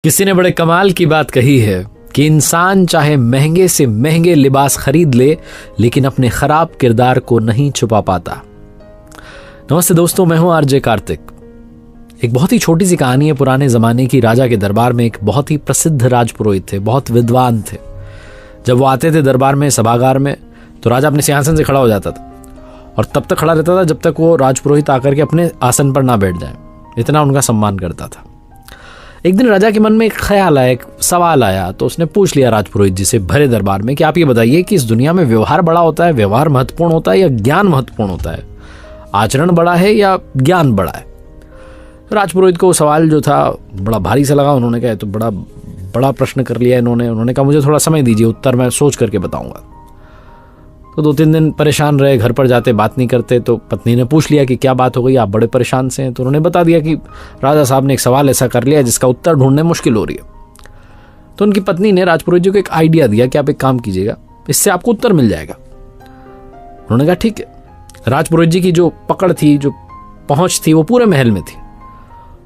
किसी ने बड़े कमाल की बात कही है कि इंसान चाहे महंगे से महंगे लिबास खरीद ले लेकिन अपने खराब किरदार को नहीं छुपा पाता। नमस्ते दोस्तों, मैं हूं आरजे कार्तिक। एक बहुत ही छोटी सी कहानी है पुराने जमाने की। राजा के दरबार में एक बहुत ही प्रसिद्ध राजपुरोहित थे, बहुत विद्वान थे। जब वो आते थे दरबार में, सभागार में, तो राजा अपने सिंहासन से खड़ा हो जाता था और तब तक खड़ा रहता था जब तक वो राजपुरोहित आकर के अपने आसन पर ना बैठ जाए। इतना उनका सम्मान करता था। एक दिन राजा के मन में एक ख्याल आया, एक सवाल आया, तो उसने पूछ लिया राजपुरोहित जी से भरे दरबार में कि आप ये बताइए कि इस दुनिया में व्यवहार बड़ा होता है, व्यवहार महत्वपूर्ण होता है या ज्ञान महत्वपूर्ण होता है? आचरण बड़ा है या ज्ञान बड़ा है? राजपुरोहित को सवाल जो था बड़ा भारी सा लगा। उन्होंने कहा तो बड़ा प्रश्न कर लिया उन्होंने कहा मुझे थोड़ा समय दीजिए, उत्तर मैं सोच करके बताऊंगा। तो 2-3 दिन परेशान रहे, घर पर जाते बात नहीं करते। तो पत्नी ने पूछ लिया कि क्या बात हो गई, आप बड़े परेशान से हैं? तो उन्होंने बता दिया कि राजा साहब ने एक सवाल ऐसा कर लिया जिसका उत्तर ढूंढने मुश्किल हो रही है। तो उनकी पत्नी ने राजपुरोहित जी को एक आइडिया दिया कि आप एक काम कीजिएगा, इससे आपको उत्तर मिल जाएगा। उन्होंने कहा ठीक है। राजपुरोहित जी की जो पकड़ थी, जो पहुंच थी, वो पूरे महल में थी।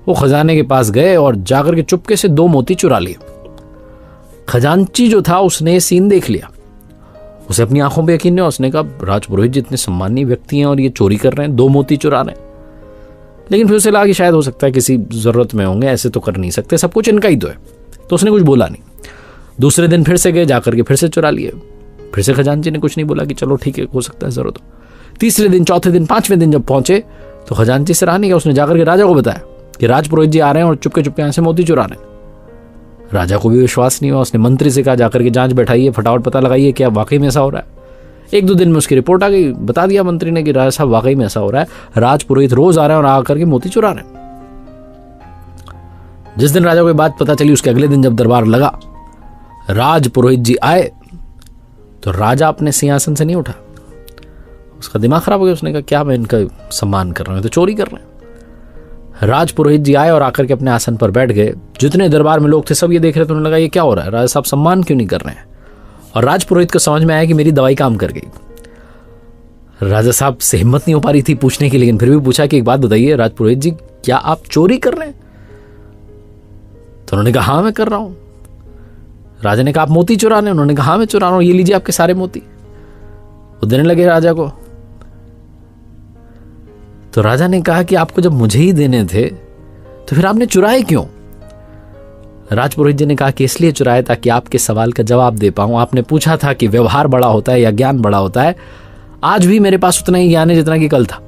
वो खजाने के पास गए और जाकर के चुपके से 2 मोती चुरा लिए। खजांची जो था उसने सीन देख लिया, उसे अपनी आंखों पे यकीन नहीं। उसने कहा राजपुरोहित जी इतने सम्मानीय व्यक्ति हैं और ये चोरी कर रहे हैं, 2 मोती चुरा रहे हैं। लेकिन फिर उसे लगा कि शायद हो सकता है किसी जरूरत में होंगे, ऐसे तो कर नहीं सकते, सब कुछ इनका ही तो है। तो उसने कुछ बोला नहीं। दूसरे दिन फिर से गए, जाकर के फिर से चुरा लिए। फिर से खजांची ने कुछ नहीं बोला कि चलो ठीक है, हो सकता है जरूरत हो। तीसरे दिन, चौथे दिन, 5वें दिन जब पहुंचे तो खजांची से रहा नहीं गया। उसने जाकर के राजा को बताया कि राजपुरोहित जी आ रहे हैं और चुपके चुपके यहाँ से मोती चुरा रहे हैं। राजा को भी विश्वास नहीं हुआ। उसने मंत्री से कहा जाकर के जांच बैठाइए, फटाफट पता लगाइए क्या वाकई में ऐसा हो रहा है। 1-2 दिन में उसकी रिपोर्ट आ गई। बता दिया मंत्री ने कि राजा साहब वाकई में ऐसा हो रहा है, राजपुरोहित रोज आ रहे हैं और आकर के मोती चुरा रहे हैं। जिस दिन राजा को बात पता चली, उसके अगले दिन जब दरबार लगा, राजपुरोहित जी आए तो राजा अपने सिंहासन से नहीं उठा। उसका दिमाग खराब हो गया। उसने कहा क्या मैं इनका सम्मान कर रहा हूं, तो चोरी कर रहे हैं। राजपुरोहित जी आए और आकर के अपने आसन पर बैठ गए। जितने दरबार में लोग थे सब ये देख रहे थे। उन्हें लगा ये क्या हो रहा है, राजा साहब सम्मान क्यों नहीं कर रहे हैं? और राजपुरोहित को समझ में आया कि मेरी दवाई काम कर गई। राजा साहब से हिम्मत नहीं हो पा रही थी पूछने की, लेकिन फिर भी पूछा कि एक बात बताइए राजपुरोहित जी, क्या आप चोरी कर रहे हैं? तो उन्होंने कहा हाँ मैं कर रहा हूं। राजा ने कहा आप मोती चुरा रहे हैं? उन्होंने कहा हाँ मैं चुरा रहा हूं, ये लीजिए आपके सारे मोती। वो देने लगे राजा को। तो राजा ने कहा कि आपको जब मुझे ही देने थे तो फिर आपने चुराए क्यों? राजपुरोहित जी ने कहा कि इसलिए चुराए ताकि आपके सवाल का जवाब दे पाऊं। आपने पूछा था कि व्यवहार बड़ा होता है या ज्ञान बड़ा होता है। आज भी मेरे पास उतना ही ज्ञान है जितना कि कल था।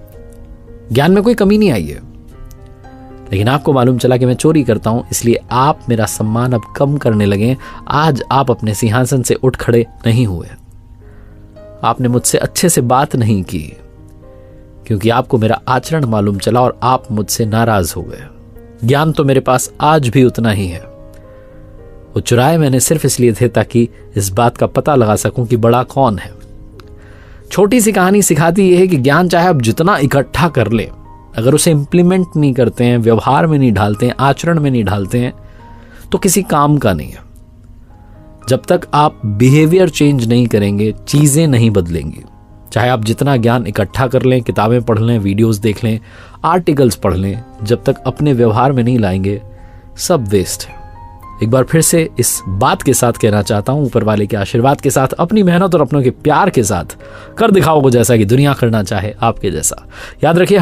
ज्ञान में कोई कमी नहीं आई है, लेकिन आपको मालूम चला कि मैं चोरी करता हूं, इसलिए आप मेरा सम्मान अब कम करने लगे। आज आप अपने सिंहासन से उठ खड़े नहीं हुए। आपने मुझसे अच्छे से बात नहीं की क्योंकि आपको मेरा आचरण मालूम चला और आप मुझसे नाराज हो गए। ज्ञान तो मेरे पास आज भी उतना ही है। वो चुराए मैंने सिर्फ इसलिए थे ताकि इस बात का पता लगा सकूं कि बड़ा कौन है। छोटी सी कहानी सिखाती यह है कि ज्ञान चाहे आप जितना इकट्ठा कर ले, अगर उसे इंप्लीमेंट नहीं करते हैं, व्यवहार में नहीं डालते हैं, आचरण में नहीं डालते हैं, तो किसी काम का नहीं है। जब तक आप बिहेवियर चेंज नहीं करेंगे, चीजें नहीं बदलेंगी। चाहे आप जितना ज्ञान इकट्ठा कर लें, किताबें पढ़ लें, वीडियोस देख लें, आर्टिकल्स पढ़ लें, जब तक अपने व्यवहार में नहीं लाएंगे, सब वेस्ट है। एक बार फिर से इस बात के साथ कहना चाहता हूं, ऊपर वाले के आशीर्वाद के साथ, अपनी मेहनत और अपनों के प्यार के साथ कर दिखाओ को जैसा कि दुनिया करना चाहे आपके जैसा। याद रखिए।